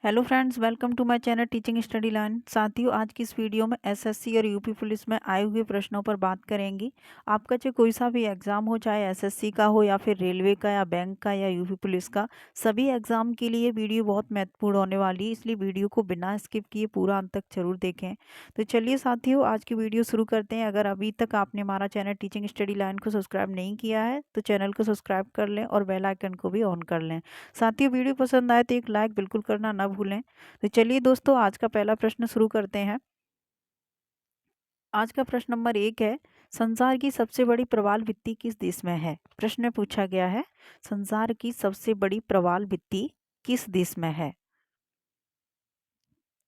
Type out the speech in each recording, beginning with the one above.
Hello friends, welcome to my channel teaching study line. साथियों, आज की इस वीडियो में एसएससी और यूपी पुलिस में आए हुए प्रश्नों पर बात करेंगे। आपका चाहे कोई सा भी एग्ज़ाम हो, चाहे एसएससी का हो या फिर रेलवे का या बैंक का या यूपी पुलिस का, सभी एग्ज़ाम के लिए वीडियो बहुत महत्वपूर्ण होने वाली है, इसलिए वीडियो को बिना स्किप किए पूरा अंत तक जरूर देखें। तो चलिए साथियों, आज की वीडियो शुरू करते हैं। अगर अभी तक आपने हमारा चैनल टीचिंग स्टडी लाइन को सब्सक्राइब नहीं किया है तो चैनल को सब्सक्राइब कर लें और बेल आइकन को भी ऑन कर लें। साथियों, वीडियो पसंद आए तो एक लाइक बिल्कुल करना ना भूलें। तो चलिए दोस्तों, आज का पहला प्रश्न शुरू करते हैं। आज का प्रश्न नंबर 1 है, संसार की सबसे बड़ी प्रवाल भित्ति किस देश में है? प्रश्न में पूछा गया है, संसार की सबसे बड़ी प्रवाल भित्ति किस देश में है?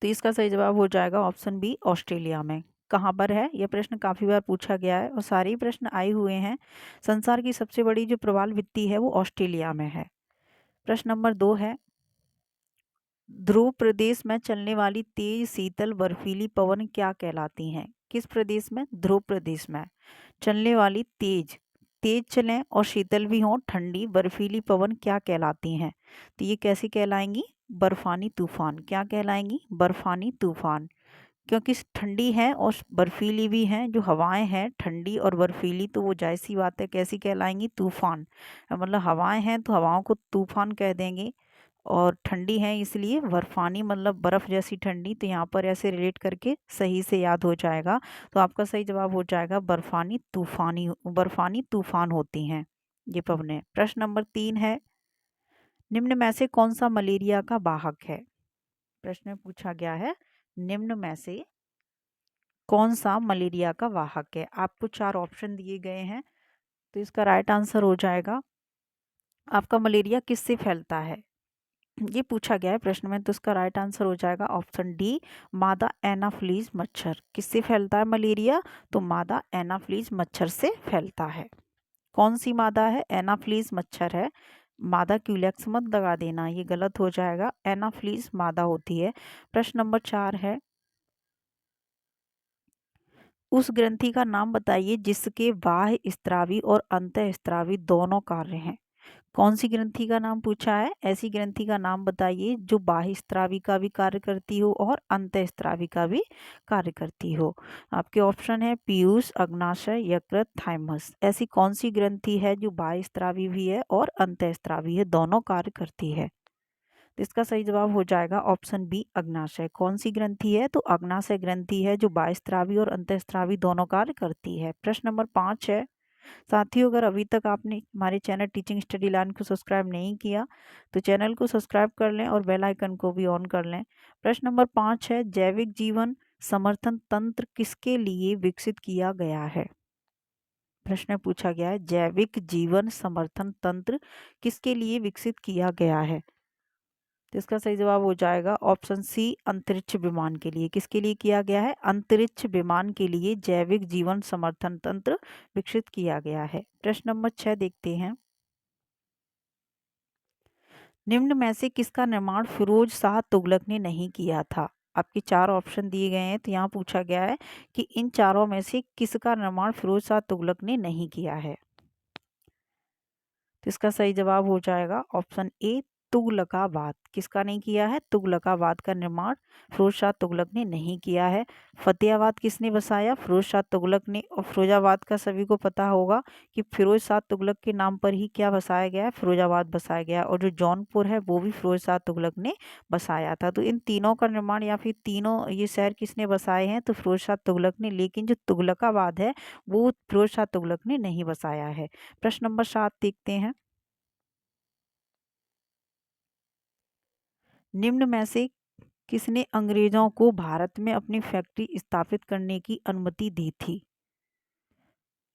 तो इसका सही जवाब हो जाएगा ऑप्शन बी, ऑस्ट्रेलिया में। कहाँ पर है? यह प्रश्न काफी बार पूछा गया है और सारे ही प्रश्न आए हुए हैं। संसार की सबसे बड़ी जो प्रवाल भित्ति है वो ऑस्ट्रेलिया में है। प्रश्न नंबर 2 है, ध्रुव प्रदेश में चलने वाली तेज शीतल बर्फीली पवन क्या कहलाती हैं? किस प्रदेश में? ध्रुव प्रदेश में चलने वाली तेज तेज चलें और शीतल भी हों, ठंडी बर्फीली पवन क्या कहलाती हैं? तो ये कैसी कहलाएंगी? बर्फानी तूफान। क्या कहलाएंगी? बर्फानी तूफान। क्योंकि ठंडी है और बर्फीली भी हैं, जो हवाएं हैं ठंडी और बर्फीली, तो वो जाहिर सी बात है कैसी कहलाएंगी? तूफान। मतलब हवाएं हैं तो हवाओं को तूफान कह देंगे, और ठंडी है इसलिए बर्फानी, मतलब बर्फ जैसी ठंडी। तो यहाँ पर ऐसे रिलेट करके सही से याद हो जाएगा। तो आपका सही जवाब हो जाएगा बर्फानी तूफान होती हैं ये पवनें। प्रश्न नंबर 3 है, निम्न में से कौन सा मलेरिया का वाहक है? प्रश्न में पूछा गया है, निम्न में से कौन सा मलेरिया का वाहक है? आपको 4 ऑप्शन दिए गए हैं, तो इसका राइट आंसर हो जाएगा, आपका मलेरिया किससे फैलता है? ये पूछा गया है प्रश्न में, तो इसका राइट आंसर हो जाएगा ऑप्शन डी, मादा एनाफ्लीज मच्छर। किससे फैलता है मलेरिया? तो मादा एनाफ्लीज मच्छर से फैलता है। कौन सी मादा है? एनाफ्लीज मच्छर है। मादा क्यूलेक्स मत लगा देना, ये गलत हो जाएगा, एनाफ्लीज मादा होती है। प्रश्न नंबर 4 है, उस ग्रंथि का नाम बताइए जिसके बाह्य स्त्रावी और अंतः स्त्रावी दोनों कार्य हैं। कौन सी ग्रंथि का नाम पूछा है? ऐसी ग्रंथि का नाम बताइए जो बाह्य स्त्रावी का भी कार्य करती हो और अंतः स्त्रावी का भी कार्य करती हो। आपके ऑप्शन है पीयूष, अग्नाशय, यकृत, थाइमस। ऐसी कौन सी ग्रंथि है जो बाह्य स्त्रावी भी है और अंतः स्त्रावी है, दोनों कार्य करती है? तो इसका सही जवाब हो जाएगा ऑप्शन बी, अग्नाशय। कौन सी ग्रंथि है? तो अग्नाशय ग्रंथि है जो बाह्य स्त्रावी और अंतः स्त्रावी दोनों कार्य करती है। प्रश्न नंबर 5 है, साथियों अगर अभी तक आपने हमारे चैनल टीचिंग स्टडी लाइन को सब्सक्राइब नहीं किया तो चैनल को सब्सक्राइब कर लें और बेल आइकन को भी ऑन कर लें। प्रश्न नंबर 5 है, जैविक जीवन समर्थन तंत्र किसके लिए विकसित किया गया है? प्रश्न में पूछा गया है, जैविक जीवन समर्थन तंत्र किसके लिए विकसित किया गया है? तो इसका सही जवाब हो जाएगा ऑप्शन सी, अंतरिक्ष विमान के लिए। किसके लिए किया गया है? अंतरिक्ष विमान के लिए जैविक जीवन समर्थन तंत्र विकसित किया गया है। प्रश्न नंबर 6 देखते हैं, निम्न में से किसका निर्माण फिरोज शाह तुगलक ने नहीं किया था? आपके 4 ऑप्शन दिए गए हैं, तो यहाँ पूछा गया है कि इन चारों में से किसका निर्माण फिरोज शाह तुगलक ने नहीं किया है? तो इसका सही जवाब हो जाएगा ऑप्शन ए, तुगलकाबाद। किसका नहीं किया है? तुगलकाबाद का निर्माण फिरोज शाह तुगलक ने नहीं किया है। फतेहाबाद किसने बसाया? फिरोज शाह तुगलक ने। और फिरोजाबाद का सभी को पता होगा कि फिरोज शाह तुगलक के नाम पर ही क्या बसाया गया है? फिरोजाबाद बसाया गया। और जो जौनपुर है वो भी फिरोज शाह तुगलक ने बसाया था। तो इन तीनों का निर्माण या फिर तीनों ये शहर किसने बसाए हैं? तो फिरोज शाह तुगलक ने। लेकिन जो तुगलकाबाद है वो फिरोज शाह तुगलक ने नहीं बसाया है। प्रश्न नंबर 7 देखते हैं, निम्न में से किसने अंग्रेजों को भारत में अपनी फैक्ट्री स्थापित करने की अनुमति दी थी?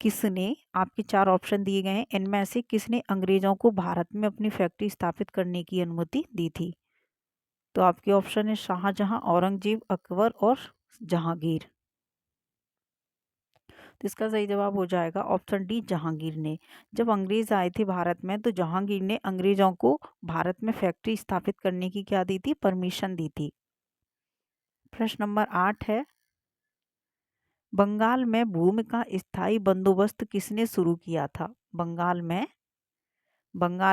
किसने? आपके 4 ऑप्शन दिए गए हैं, इनमें से किसने अंग्रेजों को भारत में अपनी फैक्ट्री स्थापित करने की अनुमति दी थी? तो आपके ऑप्शन है शाहजहां, औरंगजेब, अकबर और जहांगीर। तो इसका सही जवाब हो जाएगा ऑप्शन डी, जहांगीर ने। जब अंग्रेज आए थे भारत में तो जहांगीर ने अंग्रेजों को भारत में फैक्ट्री स्थापित करने की क्या दी थी? परमिशन दी थी। प्रश्न नंबर 8 है, बंगाल में भूमि का स्थायी बंदोबस्त किसने शुरू किया था? बंगाल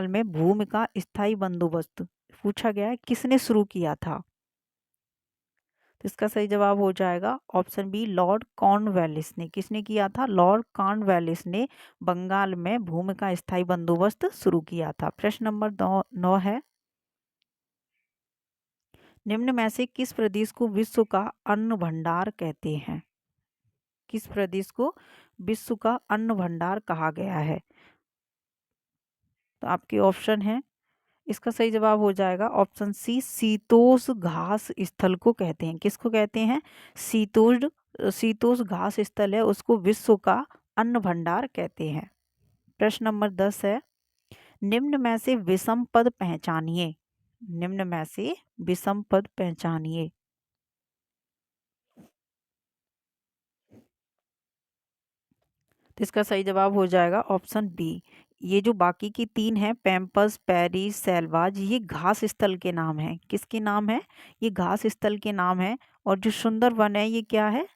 में भूमि का स्थायी बंदोबस्त पूछा गया है किसने शुरू किया था। तो इसका सही जवाब हो जाएगा ऑप्शन बी लॉर्ड कॉर्नवालिस ने। किसने किया था? लॉर्ड कॉर्नवालिस ने बंगाल में भूमि का स्थायी बंदोबस्त शुरू किया था। प्रश्न नंबर 9 है, निम्न में से किस प्रदेश को विश्व का अन्न भंडार कहते हैं? किस प्रदेश को विश्व का अन्न भंडार कहा गया है? तो आपके ऑप्शन है, इसका सही जवाब हो जाएगा ऑप्शन सी शीतोष्ण घास स्थल को कहते हैं। किसको कहते हैं? शीतोष्ण घास स्थल है उसको विश्व का अन्न भंडार कहते हैं। प्रश्न नंबर 10 है, निम्न में से विषम पद पहचानिए। निम्न में से विषम पद पहचानिए। तो इसका सही जवाब हो जाएगा ऑप्शन बी। ये जो बाकी की 3 है, पैम्पस, पेरिस, सेल्वाज, ये घास स्थल के नाम है। किसके नाम है? ये घास स्थल के नाम है। और जो सुंदरवन है ये क्या है?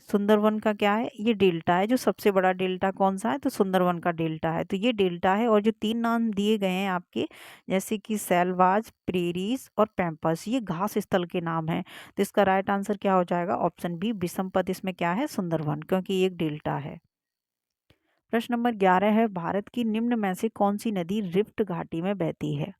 सुंदरवन का क्या है? ये डेल्टा है। जो सबसे बड़ा डेल्टा कौन सा है? तो सुंदरवन का डेल्टा है। तो ये डेल्टा है। और जो 3 नाम दिए गए हैं आपके, जैसे कि सेल्वाज, प्रेरीज और पैम्पस, ये घास स्थल के नाम है। तो इसका राइट आंसर क्या हो जाएगा? ऑप्शन बी विषम पद। इसमें क्या है? सुंदरवन, क्योंकि ये एक डेल्टा है। प्रश्न नंबर 11 है, भारत की निम्न में से कौन सी नदी रिफ्ट घाटी में बहती है?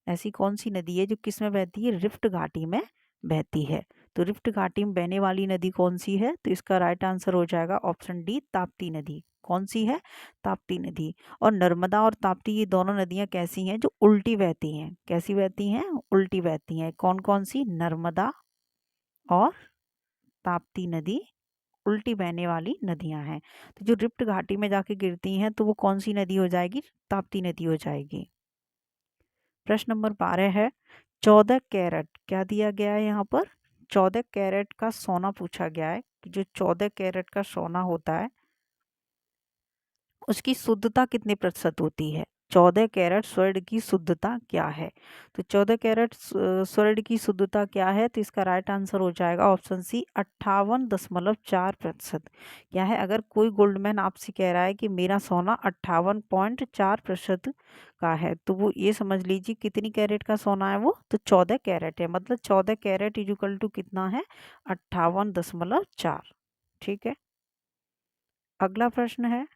ऐसी कौन सी नदी है जो किस में बहती है? रिफ्ट घाटी में बहती है। तो रिफ्ट घाटी में बहने वाली नदी कौन सी है? तो इसका राइट आंसर हो जाएगा ऑप्शन डी ताप्ती नदी। कौन सी है? ताप्ती नदी। और नर्मदा और ताप्ती, ये दोनों नदियां कैसी हैं? जो उल्टी बहती हैं। कैसी बहती हैं? उल्टी बहती हैं। कौन कौन सी? नर्मदा और ताप्ती नदी उल्टी बहने वाली नदियां हैं। तो जो रिफ्ट घाटी में जाके गिरती हैं तो वो कौन सी नदी हो जाएगी? ताप्ती नदी हो जाएगी। प्रश्न नंबर 12 है, 14 कैरेट क्या दिया गया है यहाँ पर? 14 कैरेट का सोना पूछा गया है कि जो 14 कैरेट का सोना होता है उसकी शुद्धता कितने प्रतिशत होती है? 14 कैरेट स्वर्ण की शुद्धता क्या है? तो 14 कैरेट स्वर्ण की शुद्धता क्या है? तो इसका राइट आंसर हो जाएगा ऑप्शन सी 58.4%। क्या है? अगर कोई गोल्डमैन आपसे कह रहा है कि मेरा सोना 58.4% का है, तो वो ये समझ लीजिए कितनी कैरेट का सोना है वो? तो 14 कैरेट है। मतलब 14 कैरेट इक्वल टू कितना है? 58.4। ठीक है। अगला प्रश्न है,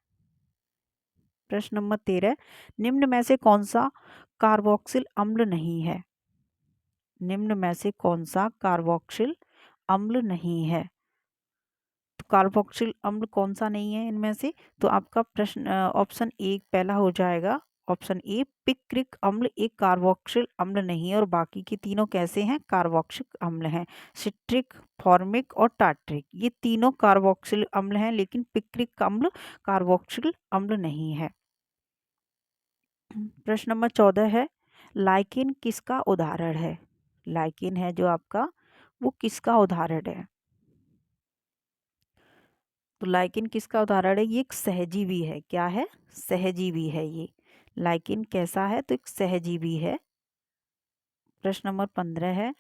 प्रश्न नंबर 13, निम्न में से कौन सा कार्बोक्सिल अम्ल नहीं है? निम्न में से कौन सा कार्बोक्सिल अम्ल नहीं है? तो कार्बोक्सिल अम्ल कौन सा नहीं है इनमें से? तो आपका प्रश्न ऑप्शन ए पहला हो जाएगा। ऑप्शन ए पिक्रिक अम्ल एक कार्बोक्सिल अम्ल नहीं है। और बाकी के तीनों कैसे हैं? कार्बोक्सिल अम्ल हैं। सिट्रिक, फॉर्मिक और टार्ट्रिक, ये तीनों कार्बोक्सिल अम्ल हैं, लेकिन पिक्रिक अम्ल कार्बोक्सिल अम्ल नहीं है। प्रश्न नंबर 14 है, लाइकिन किसका उदाहरण है? लाइकिन है जो आपका, वो किसका उदाहरण है? तो लाइकिन किसका उदाहरण है? ये एक सहजीवी है। क्या है? सहजीवी है ये। लाइकिन कैसा है? तो एक सहजीवी है। प्रश्न नंबर 15 है,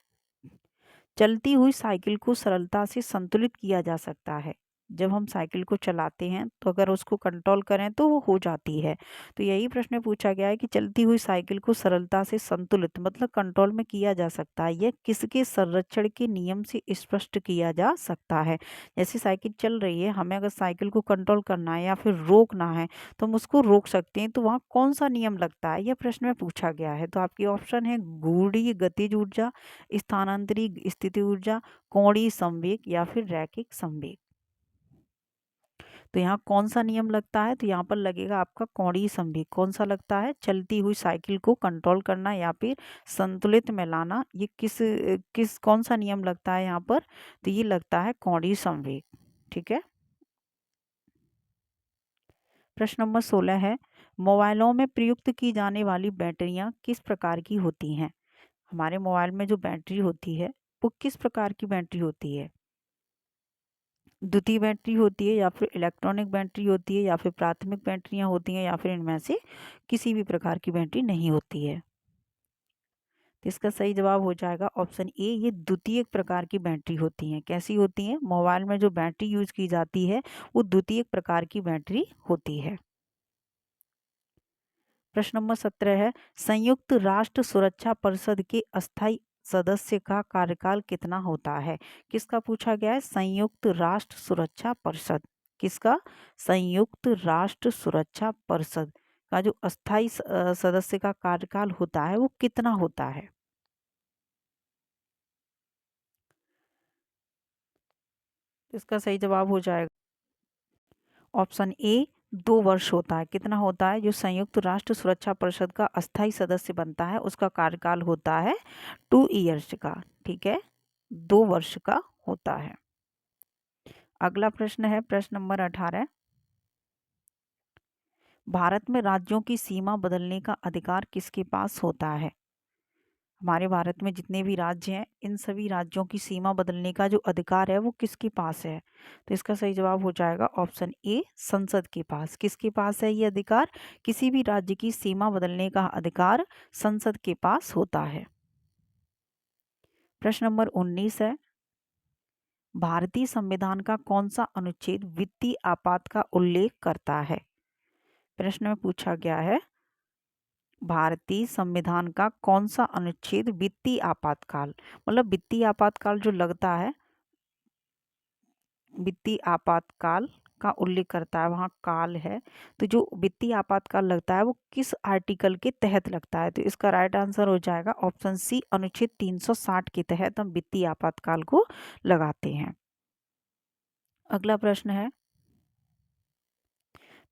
चलती हुई साइकिल को सरलता से संतुलित किया जा सकता है। जब हम साइकिल को चलाते हैं तो अगर उसको कंट्रोल करें तो वो हो जाती है। तो यही प्रश्न पूछा गया है कि चलती हुई साइकिल को सरलता से संतुलित मतलब कंट्रोल में किया जा सकता है, यह किसके संरक्षण के नियम से स्पष्ट किया जा सकता है? जैसे साइकिल चल रही है, हमें अगर साइकिल को कंट्रोल करना है या फिर रोकना है तो हम उसको रोक सकते हैं। तो वहाँ कौन सा नियम लगता है? यह प्रश्न में पूछा गया है। तो आपकी ऑप्शन है गूढ़ी गतिज ऊर्जा, स्थानांतरित स्थिति ऊर्जा, कोणीय संवेग या फिर रैखिक संवेग। तो यहाँ कौन सा नियम लगता है? तो यहाँ पर लगेगा आपका कोणीय संवेग। कौन सा लगता है? चलती हुई साइकिल को कंट्रोल करना या फिर संतुलित में लाना, ये किस किस कौन सा नियम लगता है यहाँ पर? तो ये लगता है कोणीय संवेग। ठीक है। प्रश्न नंबर 16 है, मोबाइलों में प्रयुक्त की जाने वाली बैटरियां किस प्रकार की होती हैं? हमारे मोबाइल में जो बैटरी होती है वो किस प्रकार की बैटरी होती है? द्वितीय बैटरी होती है या फिर इलेक्ट्रॉनिक बैटरी होती है या फिर प्राथमिक बैटरियां होती हैं या फिर इनमें से किसी भी प्रकार की बैटरी नहीं होती है? तो इसका सही जवाब हो जाएगा ऑप्शन ए, ये द्वितीय प्रकार की बैटरी होती हैं। कैसी होती हैं? मोबाइल में जो बैटरी यूज की जाती है वो द्वितीय प्रकार की बैटरी होती है। प्रश्न नंबर 17 है, संयुक्त राष्ट्र सुरक्षा परिषद के अस्थायी सदस्य का कार्यकाल कितना होता है? किसका पूछा गया है? संयुक्त राष्ट्र सुरक्षा परिषद। किसका? संयुक्त राष्ट्र सुरक्षा परिषद का जो अस्थायी सदस्य का कार्यकाल होता है वो कितना होता है? इसका सही जवाब हो जाएगा ऑप्शन ए 2 वर्ष होता है। कितना होता है? जो संयुक्त राष्ट्र सुरक्षा परिषद का अस्थायी सदस्य बनता है उसका कार्यकाल होता है 2 इयर्स का। ठीक है, 2 वर्ष का होता है। अगला प्रश्न है प्रश्न नंबर 18, भारत में राज्यों की सीमा बदलने का अधिकार किसके पास होता है? हमारे भारत में जितने भी राज्य हैं इन सभी राज्यों की सीमा बदलने का जो अधिकार है वो किसके पास है? तो इसका सही जवाब हो जाएगा ऑप्शन ए संसद के पास। किसके पास है ये अधिकार? किसी भी राज्य की सीमा बदलने का अधिकार संसद के पास होता है। प्रश्न नंबर 19 है, भारतीय संविधान का कौन सा अनुच्छेद वित्तीय आपात का उल्लेख करता है? प्रश्न में पूछा गया है भारतीय संविधान का कौन सा अनुच्छेद वित्तीय आपातकाल, मतलब वित्तीय आपातकाल जो लगता है, वित्तीय आपातकाल का उल्लेख करता है, वहाँ काल है, तो जो वित्तीय आपातकाल लगता है वो किस आर्टिकल के तहत लगता है? तो इसका राइट आंसर हो जाएगा ऑप्शन सी, अनुच्छेद 360 के तहत हम वित्तीय आपातकाल को लगाते हैं। अगला प्रश्न है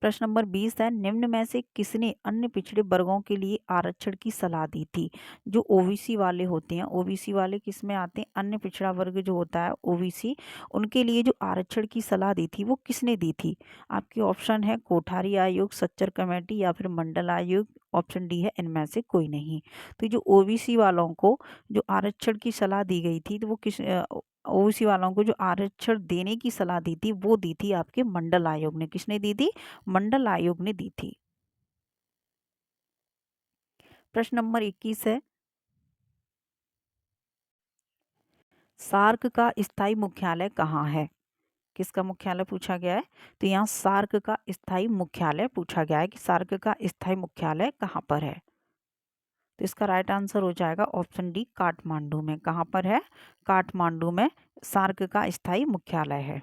प्रश्न नंबर 20 है, निम्न में से किसने अन्य पिछड़े वर्गों के लिए आरक्षण की सलाह दी थी? जो ओबीसी वाले होते हैं, ओबीसी वाले किस में आते हैं? अन्य पिछड़ा वर्ग जो होता है ओबीसी, उनके लिए जो आरक्षण की सलाह दी थी वो किसने दी थी? आपके ऑप्शन है कोठारी आयोग, सच्चर कमेटी या फिर मंडल आयोग। ऑप्शन डी है इनमें से कोई नहीं। तो जो ओबीसी वालों को जो आरक्षण की सलाह दी गई थी तो वो किस ओबीसी वालों को जो आरक्षण देने की सलाह दी थी वो दी थी आपके मंडल आयोग ने। किसने दी थी? मंडल आयोग ने दी थी। प्रश्न नंबर 21 है, सार्क का स्थायी मुख्यालय कहाँ है? किसका मुख्यालय पूछा गया है? तो यहाँ सार्क का स्थायी मुख्यालय पूछा गया है कि सार्क का स्थायी मुख्यालय कहाँ पर है? तो इसका राइट आंसर हो जाएगा ऑप्शन डी, काठमांडू में। कहाँ पर है? काठमांडू में सार्क का स्थायी मुख्यालय है।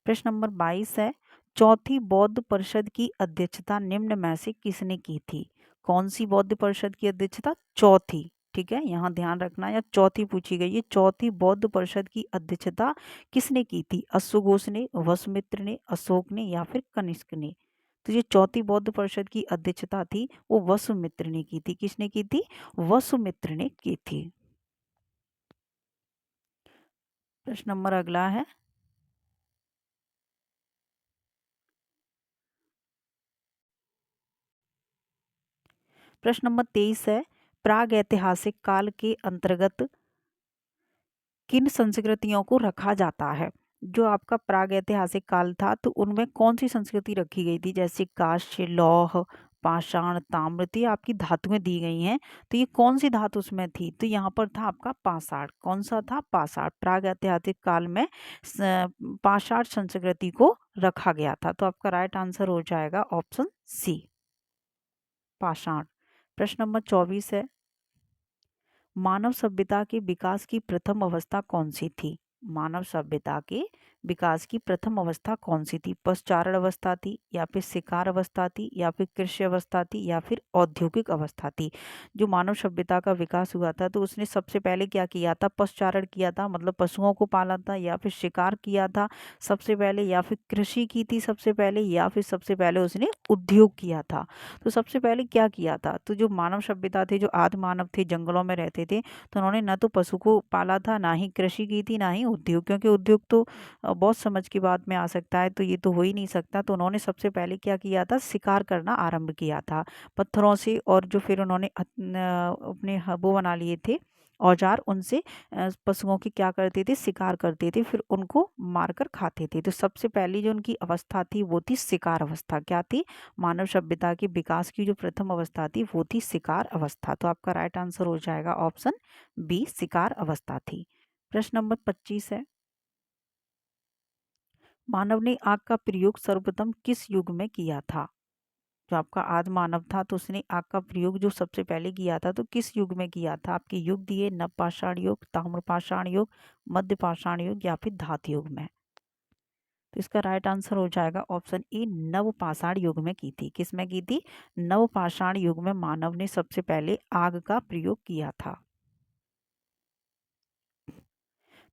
प्रश्न नंबर 22 है, चौथी बौद्ध परिषद की अध्यक्षता निम्न में से किसने की थी? कौन सी बौद्ध परिषद की अध्यक्षता? चौथी। ठीक है, यहाँ ध्यान रखना, या चौथी पूछी गई है। चौथी बौद्ध परिषद की अध्यक्षता किसने की थी? अश्वघोष ने, वसुमित्र ने, अशोक ने या फिर कनिष्क ने? तो ये चौथी बौद्ध परिषद की अध्यक्षता थी वो वसुमित्र ने की थी। किसने की थी? वसुमित्र ने की थी। प्रश्न नंबर अगला है, प्रश्न नंबर 23 है, प्राग ऐतिहासिक काल के अंतर्गत किन संस्कृतियों को रखा जाता है? जो आपका प्राग ऐतिहासिक काल था तो उनमें कौन सी संस्कृति रखी गई थी? जैसे कांस्य, लौह, पाषाण, ताम्र, तो ये आपकी धातुएं दी गई हैं। तो ये कौन सी धातु उसमें थी? तो यहाँ पर था आपका पाषाण। कौन सा था? पाषाण। प्राग ऐतिहासिक काल में पाषाण संस्कृति को रखा गया था। तो आपका राइट आंसर हो जाएगा ऑप्शन सी, पाषाण। प्रश्न नंबर 24 है, मानव सभ्यता के विकास की प्रथम अवस्था कौन सी थी? मानव सभ्यता के विकास की प्रथम अवस्था कौन सी थी? पशुचारण अवस्था थी या फिर शिकार अवस्था थी या फिर कृषि अवस्था थी या फिर औद्योगिक अवस्था थी? जो मानव सभ्यता का विकास हुआ था तो उसने सबसे पहले क्या किया था? पशुचारण किया था, मतलब पशुओं को पाला था, या फिर शिकार किया था सबसे पहले, या फिर कृषि की थी सबसे पहले, या फिर सबसे पहले उसने उद्योग किया था? तो सबसे पहले क्या किया था? तो जो मानव सभ्यता थे, जो आदि मानव थे, जंगलों में रहते थे, तो उन्होंने न तो पशु को पाला था, ना ही कृषि की थी, ना ही उद्योग, क्योंकि उद्योग तो बहुत समझ की बात में आ सकता है, तो ये तो हो ही नहीं सकता। तो उन्होंने सबसे पहले क्या किया था? शिकार करना आरंभ किया था पत्थरों से, और जो फिर उन्होंने अपने वो बना लिए थे औजार, उनसे पशुओं की क्या करते थे? शिकार करते थे, फिर उनको मारकर खाते थे। तो सबसे पहली जो उनकी अवस्था थी वो थी शिकार अवस्था। क्या थी? मानव सभ्यता के विकास की जो प्रथम अवस्था थी वो थी शिकार अवस्था। तो आपका राइट आंसर हो जाएगा ऑप्शन बी, शिकार अवस्था थी। प्रश्न नंबर 25 है, मानव ने आग का प्रयोग सर्वप्रथम किस युग में किया था? जो आपका आदि मानव था तो उसने आग का प्रयोग जो सबसे पहले किया था तो किस युग में किया था? आपके युग दिए नवपाषाण युग, ताम्रपाषाण युग, मध्यपाषाण युग या फिर धातु युग में। तो इसका राइट आंसर हो जाएगा ऑप्शन ए, नवपाषाण युग में की थी। किस में की थी? नवपाषाण युग में मानव ने सबसे पहले आग का प्रयोग किया था।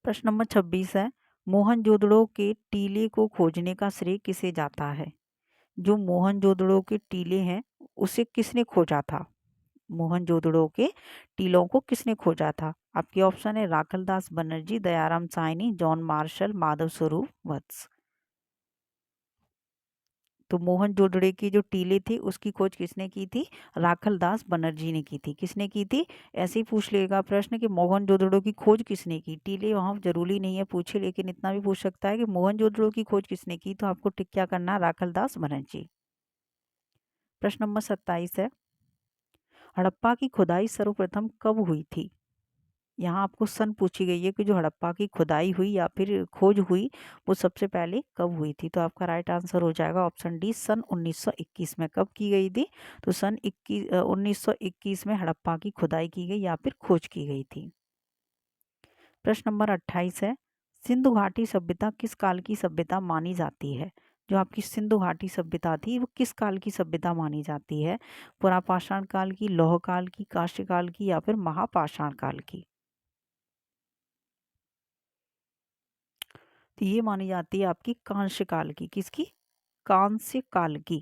प्रश्न नंबर 26 है, मोहनजोदड़ो के टीले को खोजने का श्रेय किसे जाता है? जो मोहनजोदड़ो के टीले हैं उसे किसने खोजा था? मोहनजोदड़ो के टीलों को किसने खोजा था? आपके ऑप्शन है राखलदास बनर्जी, दयाराम साहनी, जॉन मार्शल, माधव स्वरूप वत्स। तो मोहनजोदड़ो की जो टीले थी उसकी खोज किसने की थी? राखलदास बनर्जी ने की थी। किसने की थी? ऐसे ही पूछ लेगा प्रश्न कि मोहनजोदड़ो की खोज किसने की। टीले वहां जरूरी नहीं है पूछे, लेकिन इतना भी पूछ सकता है कि मोहनजोदड़ो की खोज किसने की, तो आपको टिक क्या करना है? राखलदास बनर्जी। प्रश्न नंबर 27 है, हड़प्पा की खुदाई सर्वप्रथम कब हुई थी? यहाँ आपको सन पूछी गई है कि जो हड़प्पा की खुदाई हुई या फिर खोज हुई वो सबसे पहले कब हुई थी। तो आपका राइट आंसर हो जाएगा ऑप्शन डी, सन 1921 में। कब की गई थी? तो सन 1921 में हड़प्पा की खुदाई की गई या फिर खोज की गई थी। प्रश्न नंबर 28 है, सिंधु घाटी सभ्यता किस काल की सभ्यता मानी जाती है? जो आपकी सिंधु घाटी सभ्यता थी वो किस काल की सभ्यता मानी जाती है? पुरापाषाण काल की, लौह काल की, कांस्य काल की या फिर महापाषाण काल की? तो ये मानी जाती है आपकी कांस्य काल की। किसकी? कांस्य काल की।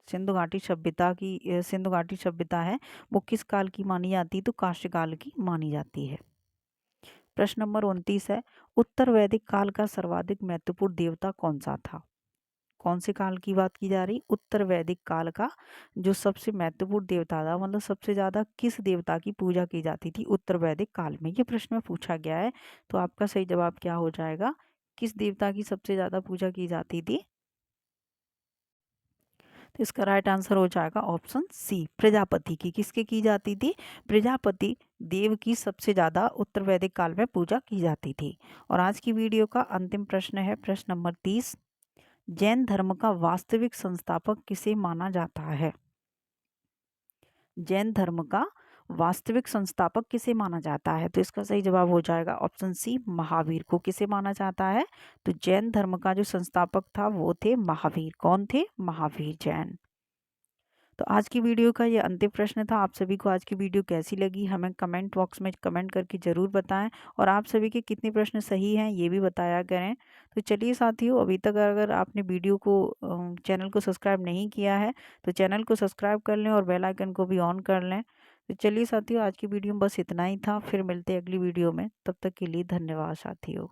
सिंधु घाटी सभ्यता की सिंधु घाटी सभ्यता है वो किस काल की मानी जाती है? तो कांस्य काल की मानी जाती है। प्रश्न नंबर 29 है, उत्तर वैदिक काल का सर्वाधिक महत्वपूर्ण देवता कौन सा था? कौन से काल की बात की जा रही? उत्तर वैदिक काल का जो सबसे महत्वपूर्ण देवता था, मतलब सबसे ज्यादा किस देवता की पूजा की जाती थी उत्तर वैदिक काल में? ये प्रश्न में पूछा गया है। तो आपका सही जवाब क्या हो जाएगा? किस देवता की सबसे ज्यादा पूजा की जाती थी? तो इसका राइट आंसर हो जाएगा ऑप्शन सी, प्रजापति की। किसके की जाती थी? प्रजापति देव की सबसे ज्यादा उत्तर वैदिक काल में पूजा की जाती थी। और आज की वीडियो का अंतिम प्रश्न है प्रश्न नंबर 30, जैन धर्म का वास्तविक संस्थापक किसे माना जाता है? जैन धर्म का वास्तविक संस्थापक किसे माना जाता है? तो इसका सही जवाब हो जाएगा ऑप्शन सी, महावीर को। किसे माना जाता है? तो जैन धर्म का जो संस्थापक था वो थे महावीर। कौन थे? महावीर जैन। तो आज की वीडियो का ये अंतिम प्रश्न था। आप सभी को आज की वीडियो कैसी लगी हमें कमेंट बॉक्स में कमेंट करके ज़रूर बताएं, और आप सभी के कितने प्रश्न सही हैं ये भी बताया करें। तो चलिए साथियों, अभी तक अगर आपने वीडियो को चैनल को सब्सक्राइब नहीं किया है तो चैनल को सब्सक्राइब कर लें और बेल आइकन को भी ऑन कर लें। तो चलिए साथियों, आज की वीडियो में बस इतना ही था। फिर मिलते हैं अगली वीडियो में। तब तक के लिए धन्यवाद साथियों।